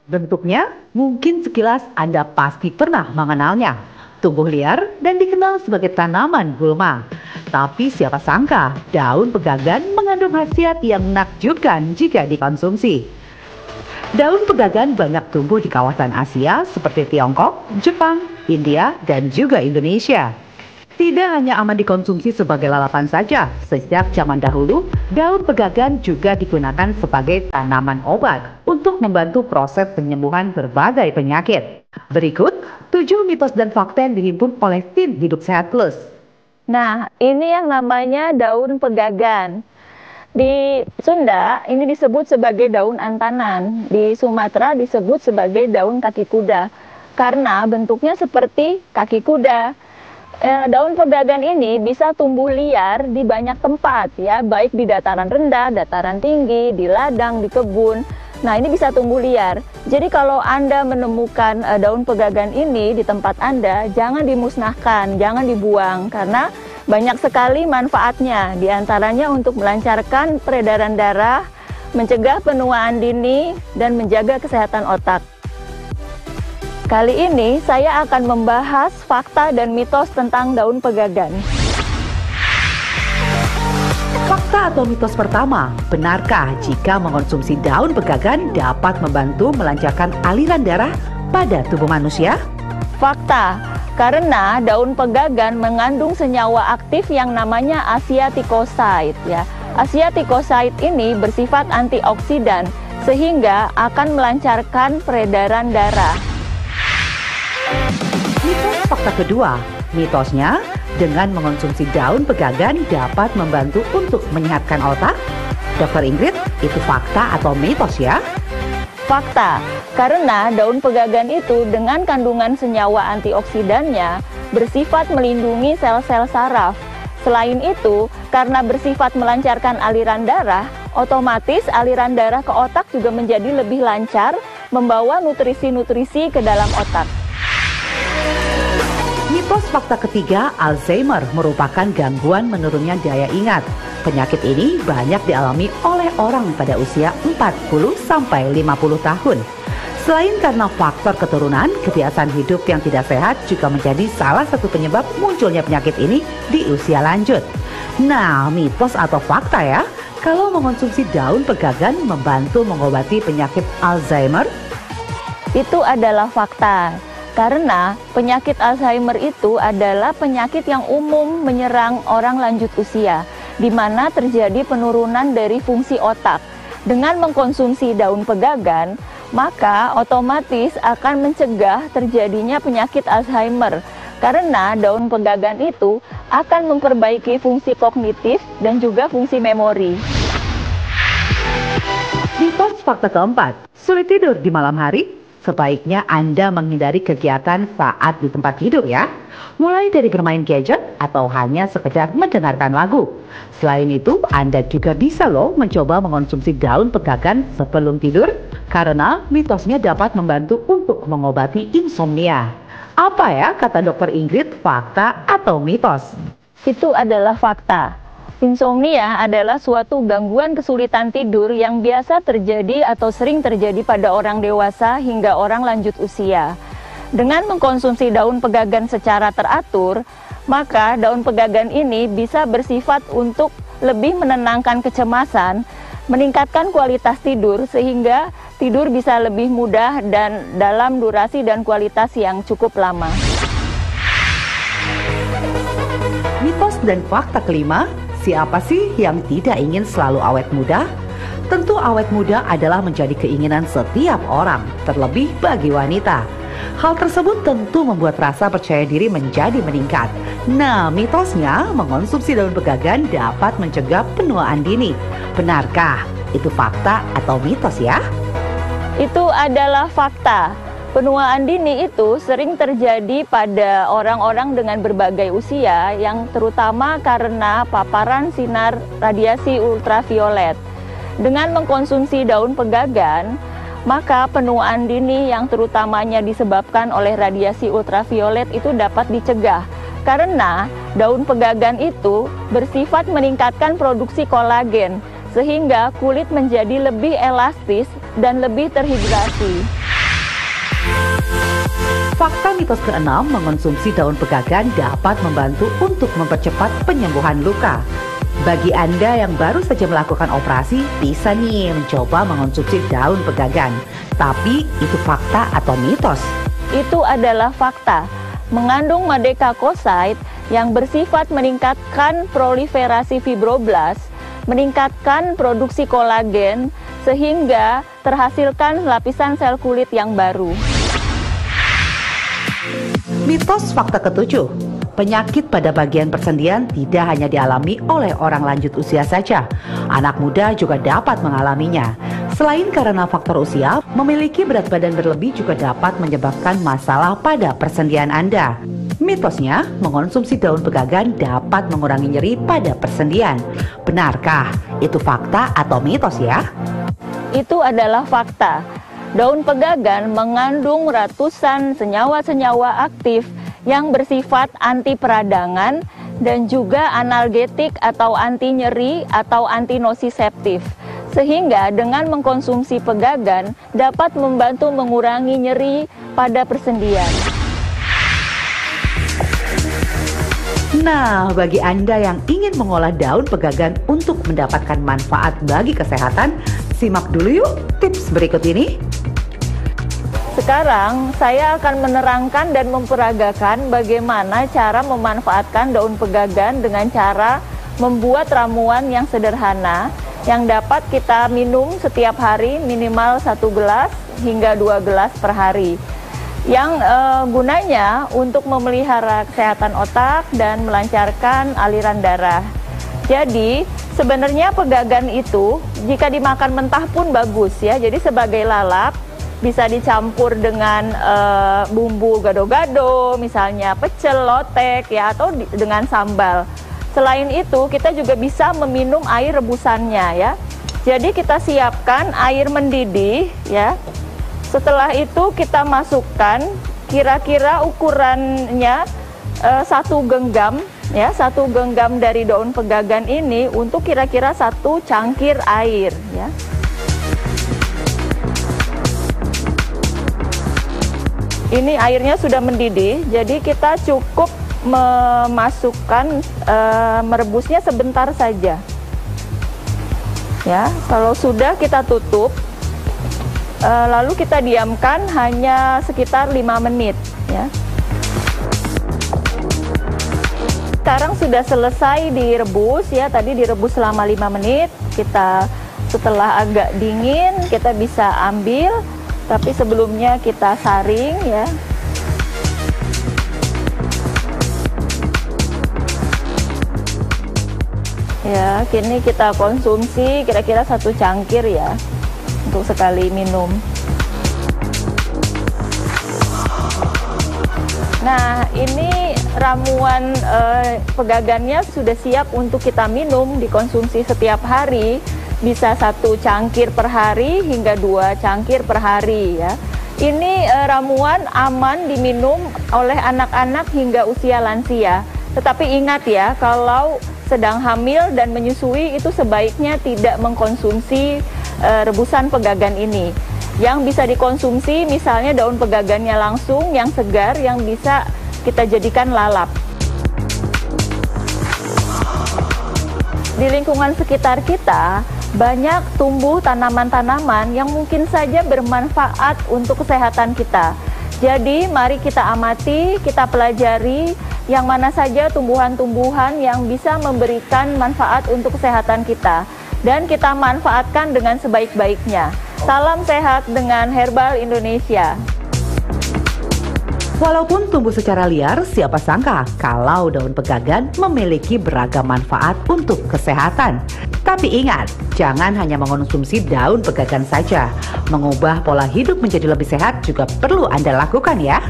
Bentuknya mungkin sekilas Anda pasti pernah mengenalnya. Tumbuh liar dan dikenal sebagai tanaman gulma. Tapi siapa sangka daun pegagan mengandung khasiat yang menakjubkan jika dikonsumsi. Daun pegagan banyak tumbuh di kawasan Asia seperti Tiongkok, Jepang, India, dan juga Indonesia. Tidak hanya aman dikonsumsi sebagai lalapan saja, sejak zaman dahulu, daun pegagan juga digunakan sebagai tanaman obat untuk membantu proses penyembuhan berbagai penyakit. Berikut 7 mitos dan fakta yang dihimpun oleh tim Hidup Sehat Plus. Nah, ini yang namanya daun pegagan. Di Sunda ini disebut sebagai daun antanan, di Sumatera disebut sebagai daun kaki kuda karena bentuknya seperti kaki kuda. Daun pegagan ini bisa tumbuh liar di banyak tempat ya, baik di dataran rendah, dataran tinggi, di ladang, di kebun. Nah, ini bisa tumbuh liar. Jadi kalau Anda menemukan daun pegagan ini di tempat Anda, jangan dimusnahkan, jangan dibuang karena banyak sekali manfaatnya. Di antaranya untuk melancarkan peredaran darah, mencegah penuaan dini, dan menjaga kesehatan otak. Kali ini saya akan membahas fakta dan mitos tentang daun pegagan. Fakta atau mitos pertama, benarkah jika mengonsumsi daun pegagan dapat membantu melancarkan aliran darah pada tubuh manusia? Fakta, karena daun pegagan mengandung senyawa aktif yang namanya asiaticoside ya. Asiaticoside ini bersifat antioksidan sehingga akan melancarkan peredaran darah. Mitos fakta kedua, mitosnya dengan mengonsumsi daun pegagan dapat membantu untuk menyehatkan otak. Dokter Ingrid, itu fakta atau mitos ya? Fakta, karena daun pegagan itu dengan kandungan senyawa antioksidannya bersifat melindungi sel-sel saraf. Selain itu, karena bersifat melancarkan aliran darah, otomatis aliran darah ke otak juga menjadi lebih lancar, membawa nutrisi-nutrisi ke dalam otak. Mitos fakta ketiga, Alzheimer merupakan gangguan menurunnya daya ingat. Penyakit ini banyak dialami oleh orang pada usia 40-50 tahun. Selain karena faktor keturunan, kebiasaan hidup yang tidak sehat juga menjadi salah satu penyebab munculnya penyakit ini di usia lanjut. Nah, mitos atau fakta ya, kalau mengonsumsi daun pegagan membantu mengobati penyakit Alzheimer? Itu adalah fakta. Karena penyakit Alzheimer itu adalah penyakit yang umum menyerang orang lanjut usia, di mana terjadi penurunan dari fungsi otak. Dengan mengkonsumsi daun pegagan, maka otomatis akan mencegah terjadinya penyakit Alzheimer. Karena daun pegagan itu akan memperbaiki fungsi kognitif dan juga fungsi memori. Mitos fakta keempat, sulit tidur di malam hari? Sebaiknya Anda menghindari kegiatan saat di tempat tidur ya. Mulai dari bermain gadget atau hanya sekedar mendengarkan lagu. Selain itu, Anda juga bisa loh mencoba mengonsumsi daun pegagan sebelum tidur karena mitosnya dapat membantu untuk mengobati insomnia. Apa ya kata Dokter Ingrid, fakta atau mitos? Itu adalah fakta. Insomnia adalah suatu gangguan kesulitan tidur yang biasa terjadi atau sering terjadi pada orang dewasa hingga orang lanjut usia. Dengan mengkonsumsi daun pegagan secara teratur, maka daun pegagan ini bisa bersifat untuk lebih menenangkan kecemasan, meningkatkan kualitas tidur sehingga tidur bisa lebih mudah dan dalam durasi dan kualitas yang cukup lama. Mitos dan fakta kelima, siapa sih yang tidak ingin selalu awet muda? Tentu awet muda adalah menjadi keinginan setiap orang, terlebih bagi wanita. Hal tersebut tentu membuat rasa percaya diri menjadi meningkat. Nah, mitosnya mengonsumsi daun pegagan dapat mencegah penuaan dini. Benarkah itu fakta atau mitos ya? Itu adalah fakta. Penuaan dini itu sering terjadi pada orang-orang dengan berbagai usia yang terutama karena paparan sinar radiasi ultraviolet. Dengan mengkonsumsi daun pegagan, maka penuaan dini yang terutamanya disebabkan oleh radiasi ultraviolet itu dapat dicegah. Karena daun pegagan itu bersifat meningkatkan produksi kolagen, sehingga kulit menjadi lebih elastis dan lebih terhidrasi. Fakta mitos keenam, mengonsumsi daun pegagan dapat membantu untuk mempercepat penyembuhan luka. Bagi Anda yang baru saja melakukan operasi, bisa nih mencoba mengonsumsi daun pegagan. Tapi itu fakta atau mitos? Itu adalah fakta. Mengandung madecacoside yang bersifat meningkatkan proliferasi fibroblast, meningkatkan produksi kolagen, sehingga terhasilkan lapisan sel kulit yang baru. Mitos fakta ketujuh, penyakit pada bagian persendian tidak hanya dialami oleh orang lanjut usia saja. Anak muda juga dapat mengalaminya. Selain karena faktor usia, memiliki berat badan berlebih juga dapat menyebabkan masalah pada persendian Anda. Mitosnya, mengonsumsi daun pegagan dapat mengurangi nyeri pada persendian. Benarkah itu fakta atau mitos ya? Itu adalah fakta. Daun pegagan mengandung ratusan senyawa-senyawa aktif yang bersifat anti peradangan dan juga analgetik atau anti nyeri atau anti nosiseptif. Sehingga dengan mengkonsumsi pegagan dapat membantu mengurangi nyeri pada persendian. Nah, bagi Anda yang ingin mengolah daun pegagan untuk mendapatkan manfaat bagi kesehatan, simak dulu yuk tips berikut ini. Sekarang saya akan menerangkan dan memperagakan bagaimana cara memanfaatkan daun pegagan dengan cara membuat ramuan yang sederhana yang dapat kita minum setiap hari minimal 1 gelas hingga 2 gelas per hari. Yang gunanya untuk memelihara kesehatan otak dan melancarkan aliran darah. Jadi sebenarnya pegagan itu jika dimakan mentah pun bagus ya. Jadi sebagai lalap bisa dicampur dengan bumbu gado-gado, misalnya pecel, lotek ya, atau dengan sambal. Selain itu kita juga bisa meminum air rebusannya ya. Jadi kita siapkan air mendidih ya. Setelah itu kita masukkan kira-kira ukurannya 1 genggam ya, 1 genggam dari daun pegagan ini untuk kira-kira 1 cangkir air ya. Ini airnya sudah mendidih, jadi kita cukup memasukkan merebusnya sebentar saja. Ya, kalau sudah kita tutup, lalu kita diamkan hanya sekitar 5 menit. Ya. Sekarang sudah selesai direbus ya, tadi direbus selama 5 menit. Kita setelah agak dingin kita bisa ambil. Tapi sebelumnya kita saring ya. Ya, kini kita konsumsi kira-kira 1 cangkir ya untuk sekali minum. Nah, ini ramuan pegagannya sudah siap untuk kita minum, dikonsumsi setiap hari. Bisa 1 cangkir per hari hingga 2 cangkir per hari ya. Ini ramuan aman diminum oleh anak-anak hingga usia lansia. Tetapi ingat ya, kalau sedang hamil dan menyusui itu sebaiknya tidak mengkonsumsi rebusan pegagan ini. Yang bisa dikonsumsi misalnya daun pegagannya langsung yang segar yang bisa kita jadikan lalap. Di lingkungan sekitar kita banyak tumbuh tanaman-tanaman yang mungkin saja bermanfaat untuk kesehatan kita. Jadi mari kita amati, kita pelajari yang mana saja tumbuhan-tumbuhan yang bisa memberikan manfaat untuk kesehatan kita. Dan kita manfaatkan dengan sebaik-baiknya. Salam sehat dengan Herbal Indonesia. Walaupun tumbuh secara liar, siapa sangka kalau daun pegagan memiliki beragam manfaat untuk kesehatan. Tapi ingat, jangan hanya mengonsumsi daun pegagan saja. Mengubah pola hidup menjadi lebih sehat juga perlu Anda lakukan ya.